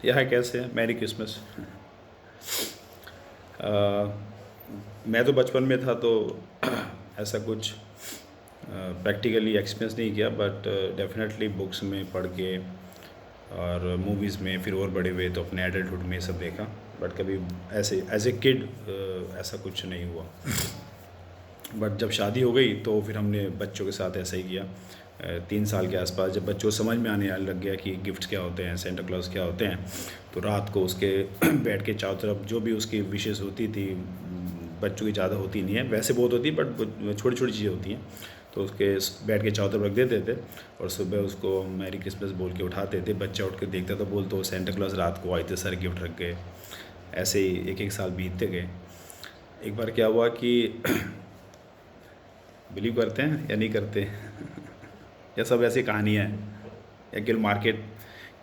यह कैसे है, मैरी क्रिसमस। मैं तो बचपन में था तो ऐसा कुछ प्रैक्टिकली एक्सपीरियंस नहीं किया, बट डेफिनेटली बुक्स में पढ़ के और मूवीज़ में, फिर और बड़े हुए तो अपने एडल्टहुड में सब देखा, बट कभी ऐसे एज ए किड ऐसा कुछ नहीं हुआ। बट जब शादी हो गई तो फिर हमने बच्चों के साथ ऐसा ही किया। 3 साल के आसपास जब बच्चों को समझ में आने लग गया कि गिफ्ट क्या होते हैं, सेंटा क्लॉज क्या होते हैं, तो रात को उसके बेड के चारों तरफ जो भी उसकी विशेष होती थी, बच्चों की ज़्यादा होती नहीं है, वैसे बहुत होती, बट छोटी छोटी चीज़ें होती हैं, तो उसके बेड के चारों तरफ रख देते थे और सुबह उसको मैरी क्रिसमस बोल के उठाते थे। बच्चा उठ के देखता था, बोलते वो सेंटा क्लॉज रात को आए थे, सारे गिफ्ट रख गए। ऐसे ही एक एक साल बीतते गए। एक बार क्या हुआ कि बिलीव करते हैं या नहीं करते या सब ऐसी कहानियाँ हैं, या केवल मार्केट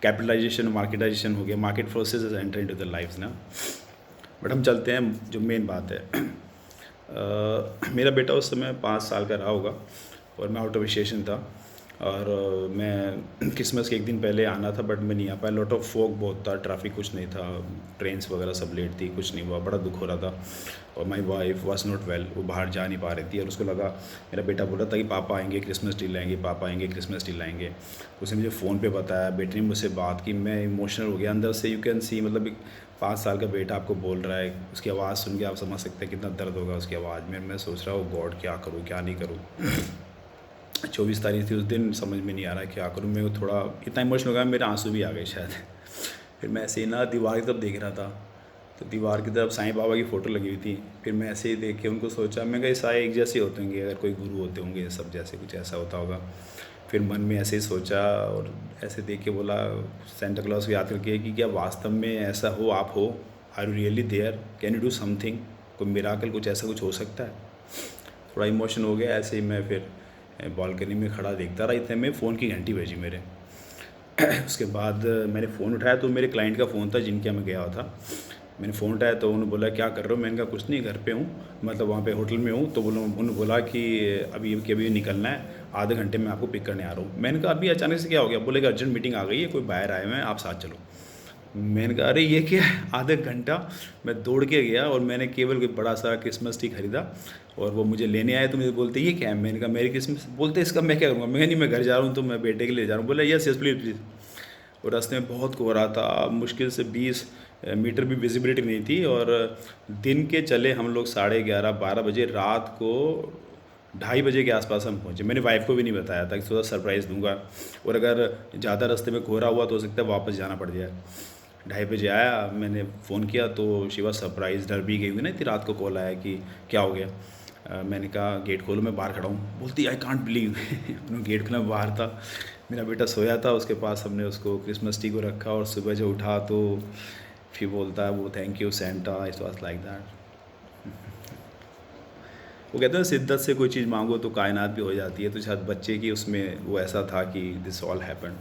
कैपिटलाइजेशन मार्केटाइजेशन हो गया, market forces enter into the lifes ना। बट हम चलते हैं जो मेन बात है। मेरा बेटा उस समय 5 साल का रहा होगा और मैं आउट ऑफ स्टेशन था, और मैं क्रिसमस के एक दिन पहले आना था, बट मैं नहीं आ पाया। लॉट ऑफ फॉग बहुत था, ट्रैफिक कुछ नहीं था, ट्रेन्स वगैरह सब लेट थी, कुछ नहीं हुआ, बड़ा दुख हो रहा था। और my wife was not well, वो बाहर जा नहीं पा रही थी, और उसको लगा, मेरा बेटा बोल रहा था कि पापा आएंगे क्रिसमस ट्री लाएंगे, पापा आएंगे क्रिसमस ट्री लाएंगे। उसने मुझे फ़ोन पे बताया, बेटे ने मुझसे बात की, मैं इमोशनल हो गया अंदर से। यू कैन सी, मतलब एक 5 साल का बेटा आपको बोल रहा है, उसकी आवाज़ सुन के आप समझ सकते हैं कितना दर्द होगा उसकी आवाज़ में। मैं सोच रहा हूँ गॉड क्या करूँ क्या नहीं करूँ। 24 तारीख थी उस दिन, समझ में नहीं आ रहा है क्या करूँ। मैं थोड़ा इतना इमोशनल हो गया, मेरे आंसू भी आ गए शायद। फिर मैं ऐसे ही ना दीवार की तरफ देख रहा था, तो दीवार की तरफ साईं बाबा की फ़ोटो लगी हुई थी। फिर मैं ऐसे ही देख के उनको सोचा, मैं कहा सारे एक जैसे होते होंगे, अगर कोई गुरु होते होंगे सब जैसे, कुछ ऐसा होता होगा। फिर मन में ऐसे ही सोचा और ऐसे देख के बोला सेंटा क्लॉज को याद करके कि क्या वास्तव में ऐसा हो, आप हो, are you really there, can you do something, कोई मिराकल, कुछ ऐसा कुछ हो सकता है। थोड़ा इमोशन हो गया ऐसे ही। मैं फिर बालकनी में खड़ा देखता रहा, इतने में फ़ोन की घंटी बजी मेरे। उसके बाद मैंने फ़ोन उठाया तो मेरे क्लाइंट का फ़ोन था जिनके यहाँ मैं गया हुआ था। मैंने फ़ोन उठाया तो उन्होंने बोला क्या कर रहे हो। मैंने कहा कुछ नहीं, घर पे हूँ, मतलब वहाँ पे होटल में हूँ। तो उन्होंने बोला कि अभी निकलना है, आधे घंटे में आपको पिक करने आ रहा हूँ। मैंने कहा अभी अचानक से क्या हो गया। बोले कि अर्जेंट मीटिंग आ गई है, कोई बाहर आए हुए हैं, आप साथ चलो। मैंने कहा अरे ये क्या है। आधा घंटा मैं दौड़ के गया और मैंने केवल कोई बड़ा सा क्रिसमस ट्री खरीदा, और वो मुझे लेने आए। तो मुझे बोलते ये क्या है। मैंने कहा मेरी क्रिसमस। बोलते इसका मैं क्या करूँगा। मैं नहीं, मैं घर जा रहा हूँ, तो मैं बेटे के लिए जा रहा हूँ। बोला यस यस प्लीज़ प्लीज़। और रास्ते में बहुत कोहरा था, मुश्किल से 20 मीटर भी विजिबिलिटी नहीं थी। और दिन के चले हम लोग 11:30-12 बजे, रात को 2:30 बजे के आसपास हम पहुँचे। मैंने वाइफ को भी नहीं बताया था कि थोड़ा सरप्राइज़ दूंगा, और अगर ज़्यादा रास्ते में कोहरा हुआ तो हो सकता है वापस जाना पड़ जाए। 2:30 बजे आया, मैंने फ़ोन किया तो शिवा सरप्राइज़, डर भी गई हुई ना, इतनी रात को कॉल आया कि क्या हो गया। मैंने कहा गेट खोलो, मैं बाहर खड़ा हूँ। बोलती आई कांट बिलीव। उन्होंने गेट खोला, बाहर था, मेरा बेटा सोया था उसके पास। हमने उसको क्रिसमस ट्री को रखा, और सुबह जो उठा तो फिर बोलता है वो thank you Santa, it was like that. वो कहते हैं शिद्दत से कोई चीज़ मांगो तो कायनात भी हो जाती है, तो शायद बच्चे की उसमें वो ऐसा था कि दिस ऑल हैपेंड।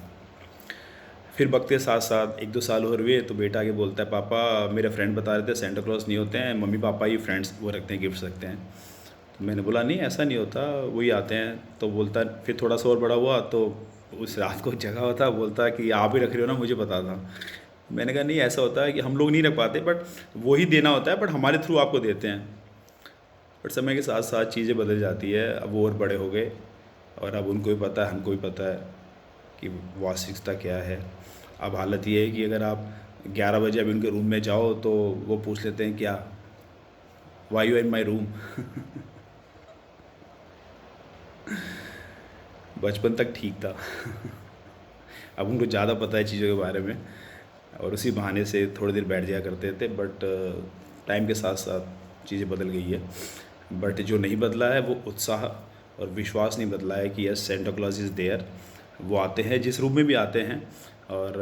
फिर वक्त के साथ साथ 1-2 साल और हुए तो बेटा आगे बोलता है पापा मेरे फ्रेंड बता रहे थे सेंटा क्लॉज नहीं होते हैं, मम्मी पापा ही फ्रेंड्स वो रखते हैं, गिफ्ट्स रखते हैं। तो मैंने बोला नहीं ऐसा नहीं होता, वही आते हैं। तो बोलता है, फिर थोड़ा सा और बड़ा हुआ तो उस रात को जगा हुआ था, बोलता है कि आप ही रख रहे हो ना, मुझे पता था। मैंने कहा नहीं, ऐसा होता है कि हम लोग नहीं रख पाते, बट वही देना होता है, बट हमारे थ्रू आपको देते हैं। बट समय के साथ साथ चीज़ें बदल जाती है। अब वो और बड़े हो गए, और अब उनको भी पता है, हमको भी पता है कि वास्तविकता क्या है। अब हालत ये है कि अगर आप 11 बजे अभी उनके रूम में जाओ तो वो पूछ लेते हैं क्या, why you in my room. बचपन तक ठीक था। अब उनको ज़्यादा पता है चीज़ों के बारे में, और उसी बहाने से थोड़ी देर बैठ जाया करते थे। बट टाइम के साथ साथ चीज़ें बदल गई है। बट जो नहीं बदला है वो उत्साह और विश्वास नहीं बदला है कि yes Santa Claus is there. वो आते हैं जिस रूप में भी आते हैं, और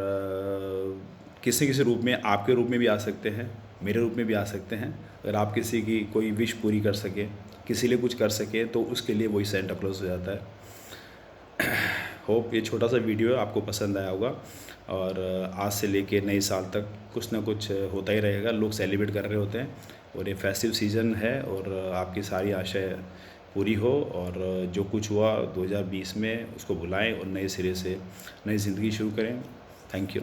किसी किसी रूप में, आपके रूप में भी आ सकते हैं, मेरे रूप में भी आ सकते हैं। अगर आप किसी की कोई विश पूरी कर सके, किसी लिए कुछ कर सके, तो उसके लिए वही सेंटा क्लॉज हो जाता है। होप ये छोटा सा वीडियो आपको पसंद आया होगा, और आज से लेके नए साल तक कुछ ना कुछ होता ही रहेगा। लोग सेलिब्रेट कर रहे होते हैं, और ये फेस्टिव सीज़न है, और आपकी सारी आशाएं पूरी हो, और जो कुछ हुआ 2020 में उसको भुलाएं और नए सिरे से नई ज़िंदगी शुरू करें। Thank you.